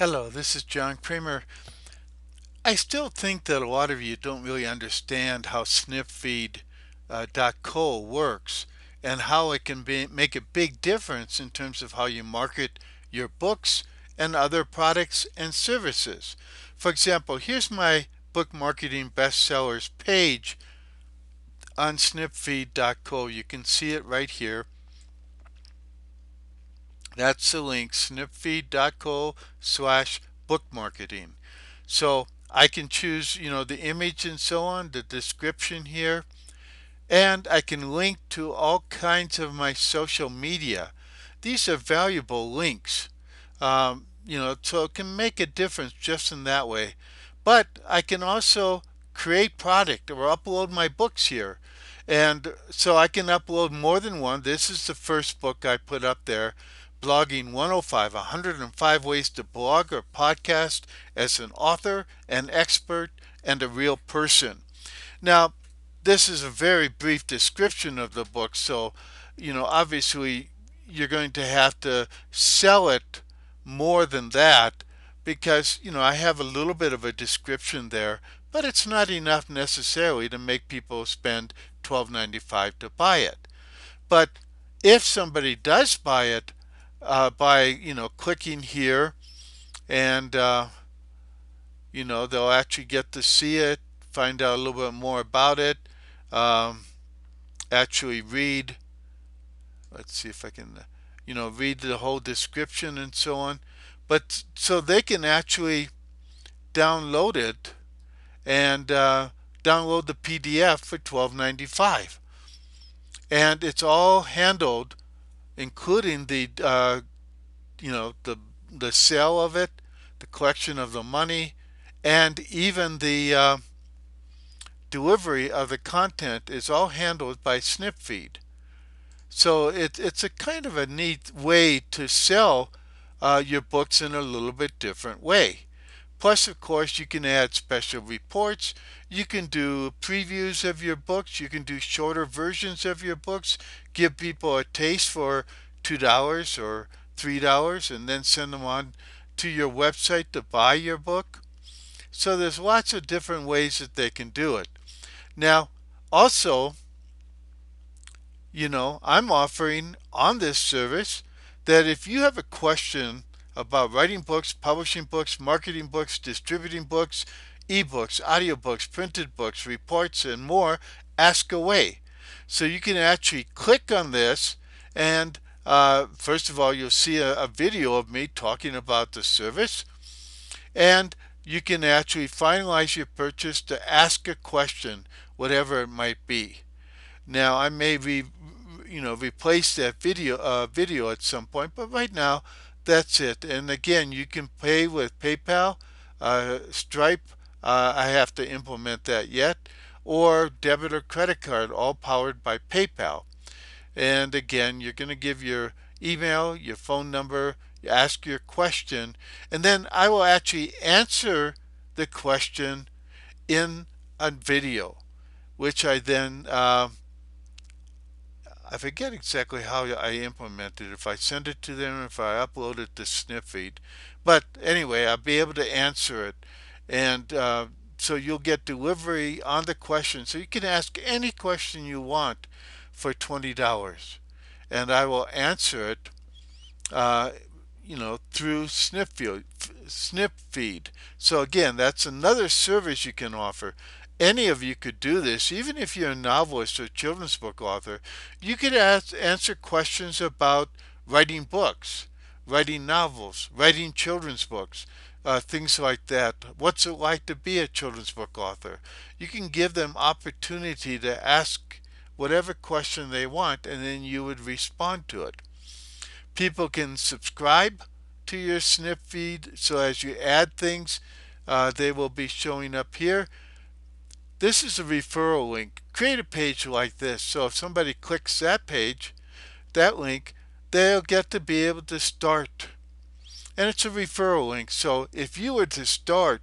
Hello, this is John Kramer. I still think that a lot of you don't really understand how SnipFeed.co works and how it can make a big difference in terms of how you market your books and other products and services. For example, here's my book marketing bestsellers page on SnipFeed.co. You can see it right here. That's the link, snipfeed.co slash book marketing. So I can choose, the image and so on, the description here, and I can link to all kinds of my social media. These are valuable links, so it can make a difference just in that way. But I can also create product or upload my books here. And so I can upload more than one. This is the first book I put up there, Blogging 105, 105 Ways to Blog or Podcast as an Author, an Expert, and a Real Person. Now, this is a very brief description of the book, so, obviously you're going to have to sell it more than that because, I have a little bit of a description there, but it's not enough necessarily to make people spend $12.95 to buy it. But if somebody does buy it by, clicking here and, they'll actually get to see it, find out a little bit more about it, um, actually read. Let's see if I can, read the whole description and so on. But so they can actually download it and download the PDF for $12.95, and it's all handled, including the sale of it, the collection of the money, and even the delivery of the content is all handled by SnipFeed. So it's a kind of a neat way to sell your books in a little bit different way. Plus, of course, you can add special reports. You can do previews of your books. You can do shorter versions of your books. Give people a taste for $2 or $3 and then send them on to your website to buy your book. So there's lots of different ways that they can do it. Now, also, I'm offering on this service that if you have a question about writing books, publishing books, marketing books, distributing books, ebooks, audiobooks, printed books, reports, and more, ask away. So you can actually click on this, and first of all, you'll see a video of me talking about the service, and you can actually finalize your purchase to ask a question, whatever it might be. Now, I may replace that video at some point, but right now that's it. And again, you can pay with PayPal, Stripe. I have to implement that yet, or debit or credit card, all powered by PayPal. And again, you're going to give your email, your phone number, you ask your question, and then I will actually answer the question in a video, which I then I forget exactly how I implement it, if I send it to them, if I upload it to SnipFeed. But anyway, I'll be able to answer it. And so you'll get delivery on the question. So you can ask any question you want for $20. And I will answer it, uh, through SnipFeed. So again, that's another service you can offer. Any of you could do this, even if you're a novelist or children's book author. You could answer questions about writing books, writing novels, writing children's books, things like that. What's it like to be a children's book author? You can give them opportunity to ask whatever question they want, and then you would respond to it. People can subscribe to your snip feed, so as you add things, they will be showing up here. This is a referral link. Create a page like this, so if somebody clicks that page, that link, they'll get to be able to start. And it's a referral link, so if you were to start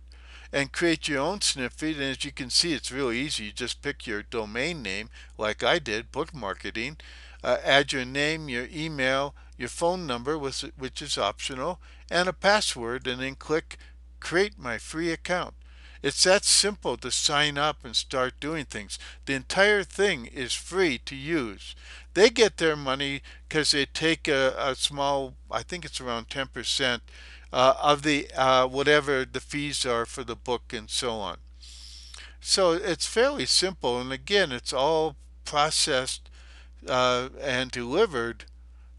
and create your own snip feed, and as you can see, it's really easy. You just pick your domain name, like I did, book marketing, add your name, your email, your phone number, which is optional, and a password, and then click create my free account. It's that simple to sign up and start doing things. The entire thing is free to use. They get their money because they take a small, I think it's around 10% of the whatever the fees are for the book and so on. So it's fairly simple, and again, it's all processed and delivered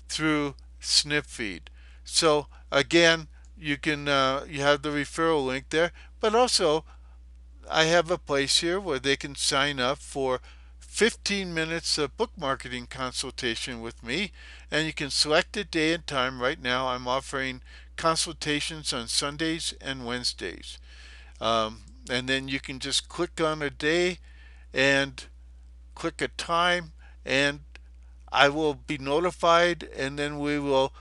through SnipFeed. So again, you have the referral link there, but also I have a place here where they can sign up for 15 minutes of book marketing consultation with me, and you can select a day and time. Right now, I'm offering consultations on Sundays and Wednesdays. And then you can just click on a day and click a time, and I will be notified, and then we will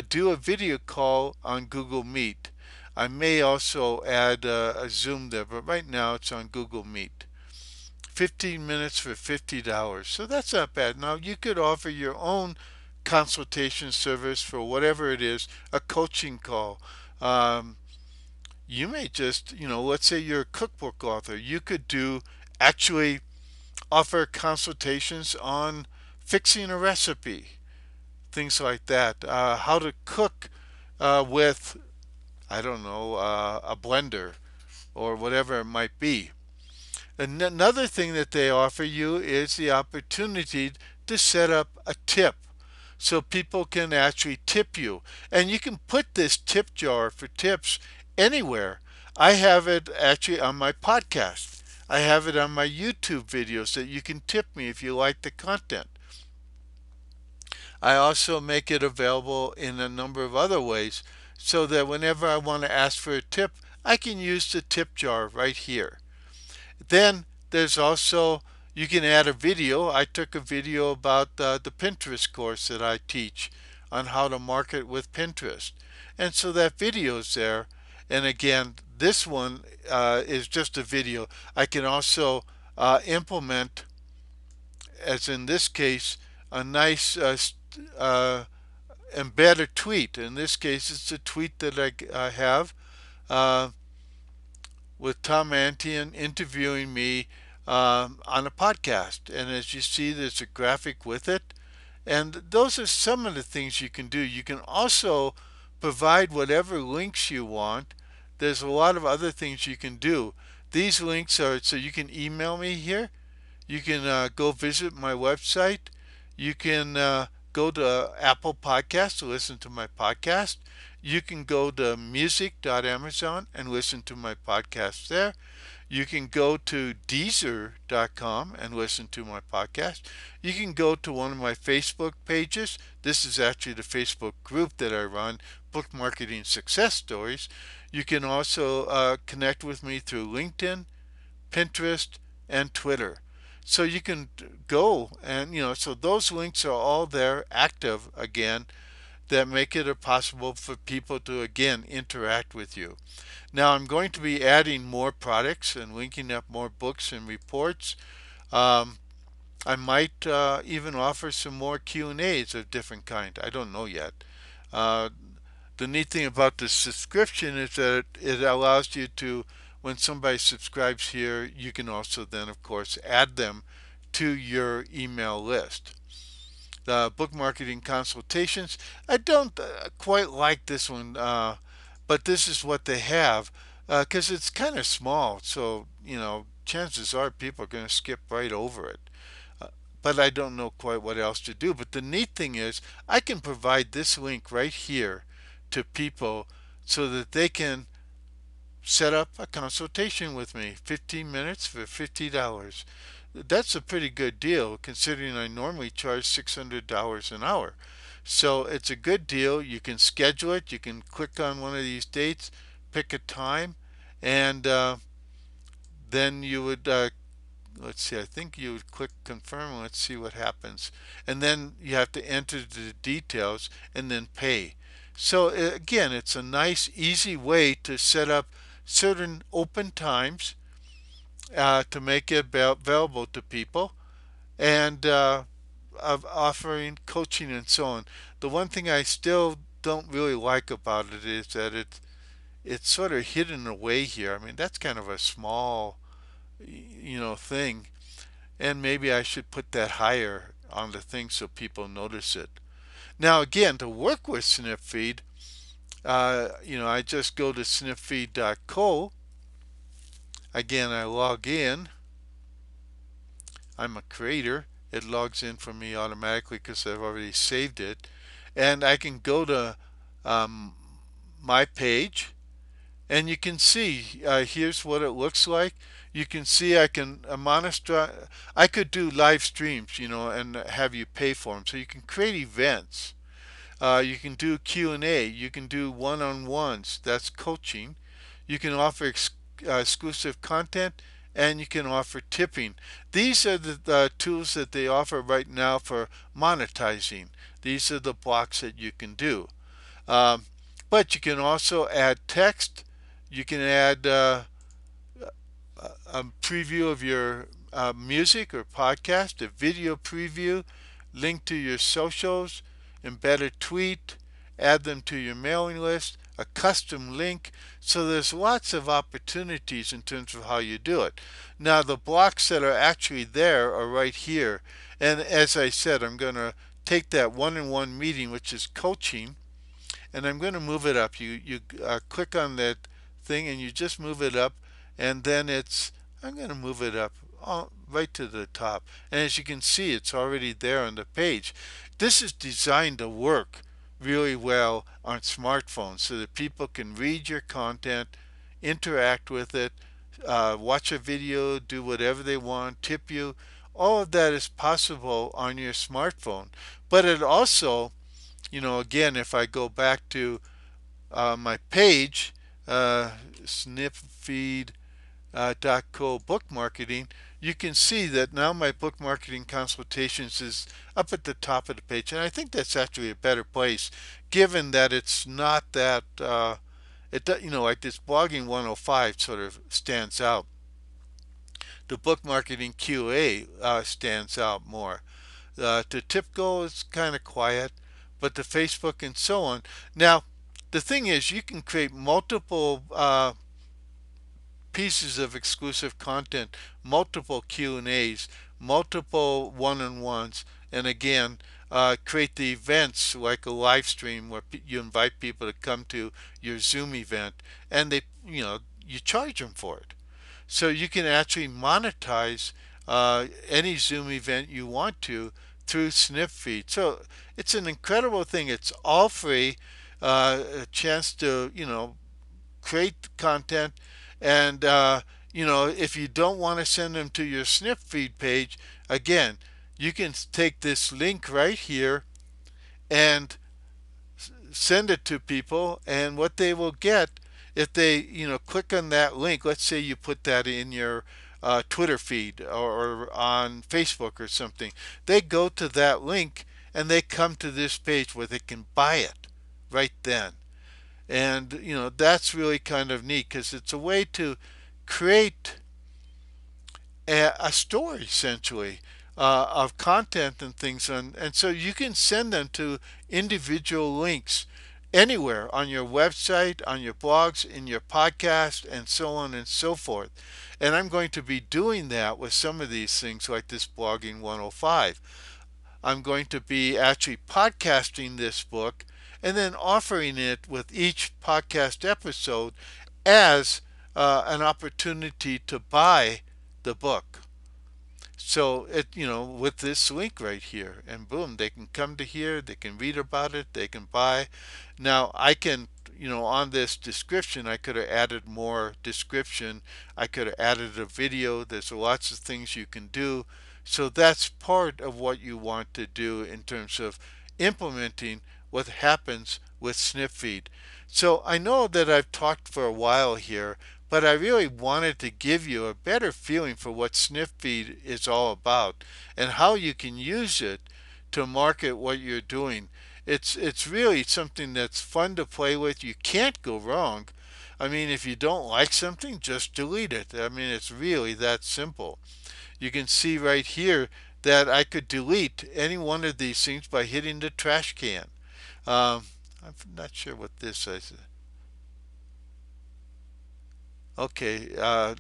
do a video call on Google Meet. I may also add a Zoom there, but right now it's on Google Meet. 15 minutes for $50. So that's not bad. Now, you could offer your own consultation service for whatever it is, a coaching call. Um, you may just, let's say you're a cookbook author, you could do actually offer consultations on fixing a recipe, things like that. How to cook with, I don't know, a blender or whatever it might be. Another thing that they offer you is the opportunity to set up a tip so people can actually tip you. And you can put this tip jar for tips anywhere. I have it actually on my podcast. I have it on my YouTube videos that you can tip me if you like the content. I also make it available in a number of other ways so that whenever I want to ask for a tip, I can use the tip jar right here. Then there's also, you can add a video. I took a video about the Pinterest course that I teach on how to market with Pinterest. And so that video is there. And again, this one is just a video. I can also implement, as in this case, a nice embed a tweet. In this case, it's a tweet that I have uh, with Tom Antian interviewing me on a podcast. And as you see, there's a graphic with it. And those are some of the things you can do. You can also provide whatever links you want. There's a lot of other things you can do. These links are so you can email me here. You can go visit my website. You can go to Apple Podcasts to listen to my podcast. You can go to music.amazon and listen to my podcast there. You can go to Deezer.com and listen to my podcast. You can go to one of my Facebook pages. This is actually the Facebook group that I run, Book Marketing Success Stories. You can also connect with me through LinkedIn, Pinterest, and Twitter. So you can go and, so those links are all there active again that make it possible for people to, again, interact with you. Now, I'm going to be adding more products and linking up more books and reports. Um, I might even offer some more Q&As of different kind. I don't know yet. Uh, the neat thing about the subscription is that it allows you to, when somebody subscribes here, you can also then, of course, add them to your email list. The book marketing consultations, I don't quite like this one, but this is what they have because it's kind of small. So, chances are people are going to skip right over it. But I don't know quite what else to do. But the neat thing is, I can provide this link right here to people so that they can set up a consultation with me, 15 minutes for $50. That's a pretty good deal considering I normally charge $600 an hour. So it's a good deal. You can schedule it. You can click on one of these dates, pick a time, and then you would let's see, I think you would click confirm. Let's see what happens. And then you have to enter the details and then pay. So again, it's a nice, easy way to set up certain open times to make it available to people. And of offering coaching and so on. The one thing I still don't really like about it is that it's sort of hidden away here. I mean, that's kind of a small, thing, and maybe I should put that higher on the thing so people notice it. Now, again, to work with SnipFeed, I just go to snipfeed.co. Again, I log in. I'm a creator. It logs in for me automatically because I've already saved it. And I can go to um, my page, and you can see here's what it looks like. You can see I can monitor. I could do live streams, and have you pay for them. So you can create events. You can do Q&A. You can do one-on-ones. That's coaching. You can offer exclusive content, and you can offer tipping. These are the tools that they offer right now for monetizing. These are the blocks that you can do. Um, but you can also add text. You can add a preview of your music or podcast, a video preview, link to your socials, embed a tweet, add them to your mailing list, a custom link. So there's lots of opportunities in terms of how you do it. Now the blocks that are actually there are right here. And as I said, I'm going to take that one-on-one meeting, which is coaching, and I'm going to move it up. You click on that thing and you just move it up, and then I'm going to move it up right to the top. And as you can see, it's already there on the page. This is designed to work really well on smartphones so that people can read your content, interact with it, watch a video, do whatever they want, tip you. All of that is possible on your smartphone. But it also, again, if I go back to my page, SnipFeed.co book marketing, you can see that now my book marketing consultations is up at the top of the page. And I think that's actually a better place given that it's not that, like this blogging 105 sort of stands out. The book marketing QA stands out more. The tip goal is kind of quiet, but the Facebook and so on. Now, the thing is, you can create multiple pieces of exclusive content, multiple Q&As, multiple one-on-ones, and again, create the events like a live stream where you invite people to come to your Zoom event, and you charge them for it. So you can actually monetize any Zoom event you want to through SnipFeed. So it's an incredible thing. It's all free. A chance to create content, and if you don't want to send them to your SnipFeed page, again, you can take this link right here and send it to people, and what they will get if they click on that link. Let's say you put that in your Twitter feed or on Facebook or something. They go to that link and they come to this page where they can buy it right then. And that's really kind of neat because it's a way to create a story essentially of content and things, and so you can send them to individual links anywhere on your website, on your blogs, in your podcast, and so on and so forth. And I'm going to be doing that with some of these things like this blogging 105. I'm going to be actually podcasting this book and then offering it with each podcast episode as an opportunity to buy the book. So with this link right here, and boom, they can come to here, they can read about it, they can buy. Now I can, on this description, I could have added more description. I could have added a video. There's lots of things you can do. So that's part of what you want to do in terms of implementing what happens with SnipFeed. So I know that I've talked for a while here, but I really wanted to give you a better feeling for what SnipFeed is all about and how you can use it to market what you're doing. It's really something that's fun to play with. You can't go wrong. I mean, if you don't like something, just delete it. I mean, it's really that simple. You can see right here that I could delete any one of these things by hitting the trash can. Um, I'm not sure what this is. Okay,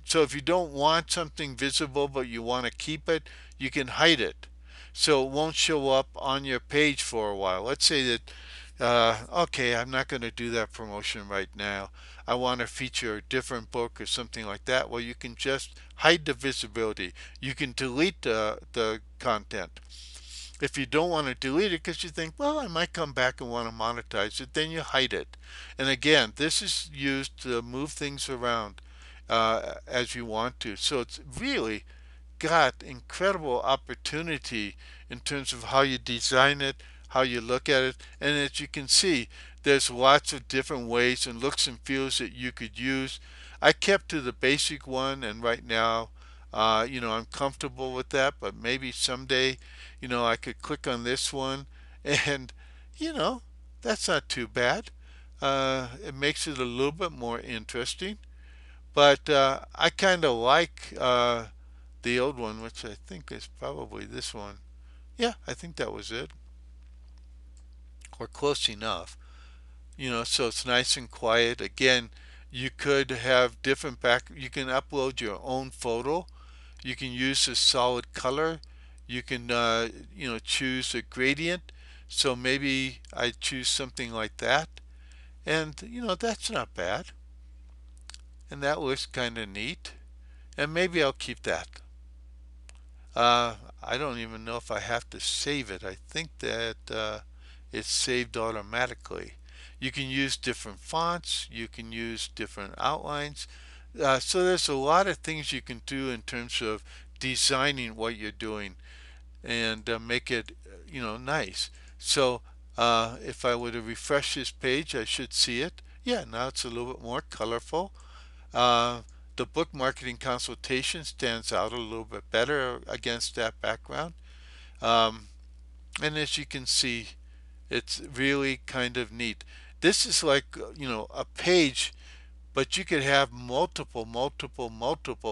so if you don't want something visible but you want to keep it, you can hide it. So it won't show up on your page for a while. Let's say that, okay, I'm not going to do that promotion right now. I want to feature a different book or something like that. Well, you can just hide the visibility. You can delete the content. If you don't want to delete it because you think, well, I might come back and want to monetize it, then you hide it. And again, this is used to move things around as you want to. So it's really got incredible opportunity in terms of how you design it, how you look at it, and as you can see, there's lots of different ways and looks and feels that you could use. I kept to the basic one, and right now, I'm comfortable with that, but maybe someday, I could click on this one, and, you know, that's not too bad. It makes it a little bit more interesting, but I kind of like the old one, which I think is probably this one. Yeah, I think that was it, or close enough. So it's nice and quiet. Again, you could have different you can upload your own photo. You can use a solid color. You can, choose a gradient. So maybe I choose something like that. And, that's not bad. And that looks kind of neat. And maybe I'll keep that. I don't even know if I have to save it. I think that it's saved automatically. You can use different fonts, you can use different outlines. So there's a lot of things you can do in terms of designing what you're doing and make it, nice. So if I were to refresh this page, I should see it. Yeah, now it's a little bit more colorful. Uh, the book marketing consultation stands out a little bit better against that background. Um, and as you can see, it's really kind of neat. This is like, a page, but you could have multiple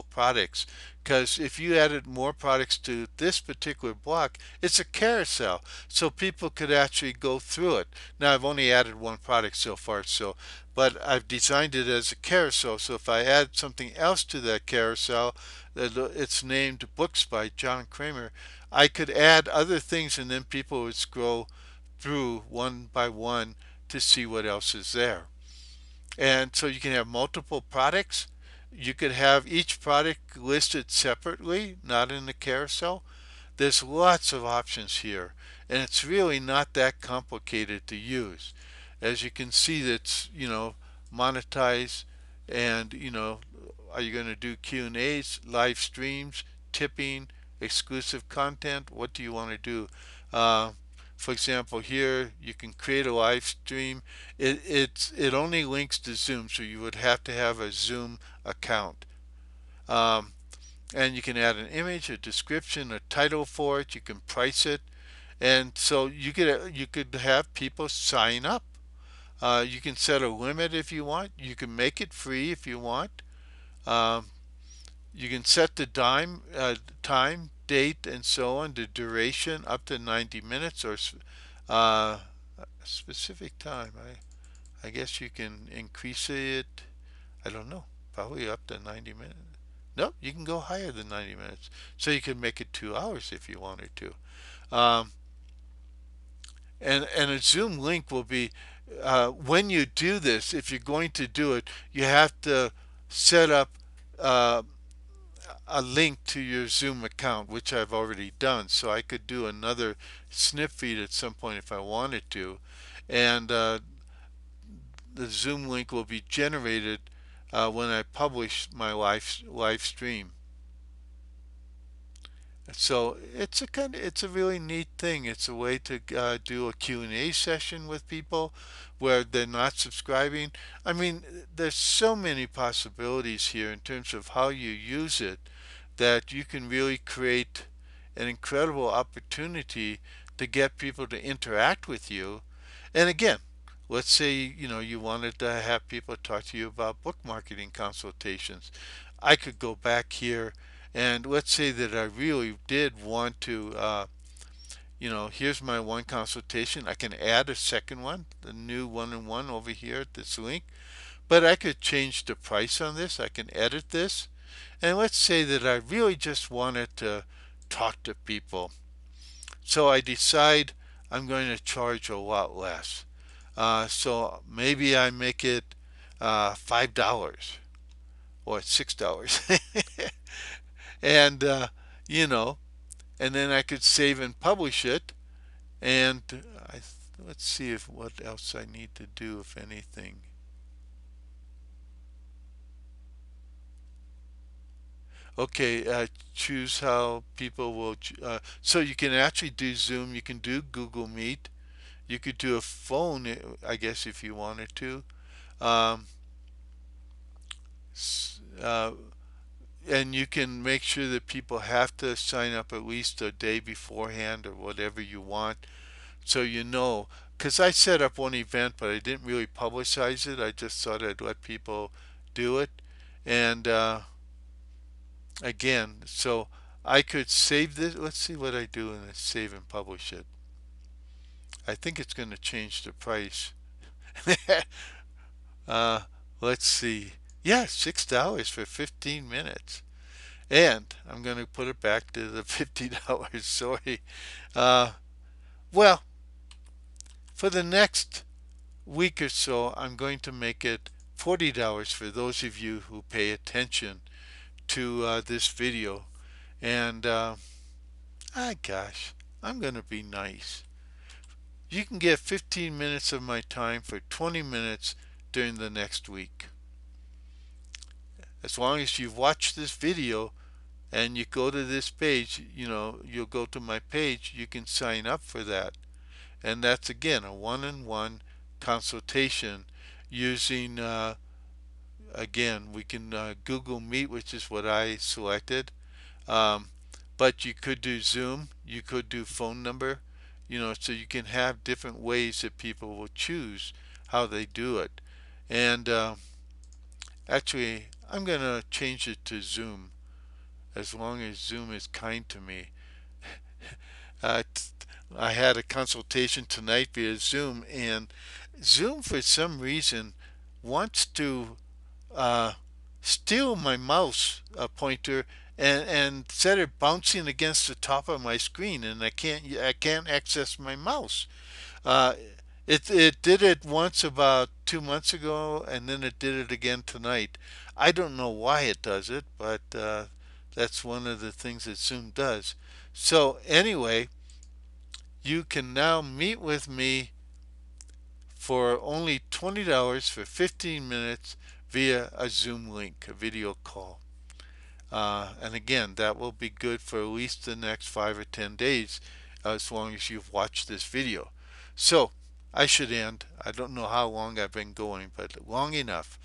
products, because if you added more products to this particular block, it's a carousel, so people could actually go through it. Now I've only added one product so far, but I've designed it as a carousel, so if I add something else to that carousel, it's named Books by John Kramer, I could add other things and then people would scroll through one by one to see what else is there. And so you can have multiple products. You could have each product listed separately, not in the carousel. There's lots of options here, and it's really not that complicated to use. As you can see, that's, monetize, and, are you going to do Q&As, live streams, tipping, exclusive content? What do you want to do? Uh, for example, here you can create a live stream. It only links to Zoom, so you would have to have a Zoom account. Um, and you can add an image, a description, a title for it. You can price it, and so you could have people sign up. You can set a limit if you want. You can make it free if you want. Um, you can set the time, date, and so on. The duration up to 90 minutes or uh, a specific time. I guess you can increase it. I don't know. Probably up to 90 minutes. No, you can go higher than 90 minutes. So you can make it 2 hours if you wanted to. Um, and a Zoom link will be, when you do this, if you're going to do it, you have to set up uh, a link to your Zoom account, which I've already done. So I could do another SnipFeed at some point if I wanted to. And the Zoom link will be generated when I publish my live stream. So it's a really neat thing. It's a way to do a Q&A session with people where they're not subscribing. I mean, there's so many possibilities here in terms of how you use it that you can really create an incredible opportunity to get people to interact with you. And again, let's say you wanted to have people talk to you about book marketing consultations. I could go back here And let's say that I really did want to, here's my one consultation. I can add a second one, the new one-on-one over here at this link. But I could change the price on this. I can edit this. And let's say that I really just wanted to talk to people. So I decide I'm going to charge a lot less. So maybe I make it $5 or $6. and, you know, and then I could save and publish it. And I, let's see if what else I need to do, if anything. Okay, choose how people will. So you can actually do Zoom. You can do Google Meet. You could do a phone, I guess, if you wanted to. Um, uh, and you can make sure that people have to sign up at least a day beforehand or whatever you want, so you know. Because I set up one event, but I didn't really publicize it. I just thought I'd let people do it. And again, so I could save this. Let's see what I do and save and publish it. I think it's going to change the price. uh, let's see. Yeah, $6 for 15 minutes. And I'm going to put it back to the $50. Sorry. Uh, well, for the next week or so, I'm going to make it $40 for those of you who pay attention to this video. And gosh, I'm going to be nice. You can get 15 minutes of my time for 20 minutes during the next week. As long as you've watched this video and you go to this page, you'll go to my page, you can sign up for that. And that's again a one-on-one consultation using, again, we can Google Meet, which is what I selected. Um, but you could do Zoom, you could do phone number, so you can have different ways that people will choose how they do it. And actually, I'm going to change it to Zoom as long as Zoom is kind to me. Uh, I had a consultation tonight via Zoom, and Zoom, for some reason, wants to uh, steal my mouse pointer and set it bouncing against the top of my screen, and I can't access my mouse. Uh, it did it once about 2 months ago, and then it did it again tonight. I don't know why it does it, but that's one of the things that Zoom does. So anyway, you can now meet with me for only $20 for 15 minutes via a Zoom link, a video call. And again, that will be good for at least the next 5 or 10 days, as long as you've watched this video. So I should end. I don't know how long I've been going, but long enough.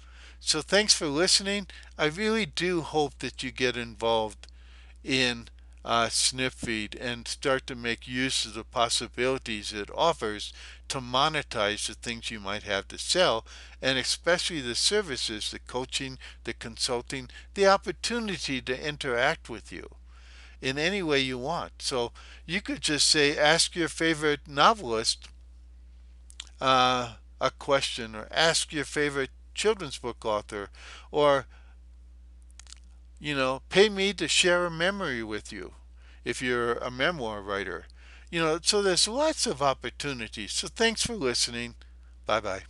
So thanks for listening. I really do hope that you get involved in SnipFeed and start to make use of the possibilities it offers to monetize the things you might have to sell, and especially the services, the coaching, the consulting, the opportunity to interact with you in any way you want. So you could just say, ask your favorite novelist a question, or ask your favorite children's book author, or pay me to share a memory with you if you're a memoir writer. So there's lots of opportunities. So thanks for listening. Bye bye.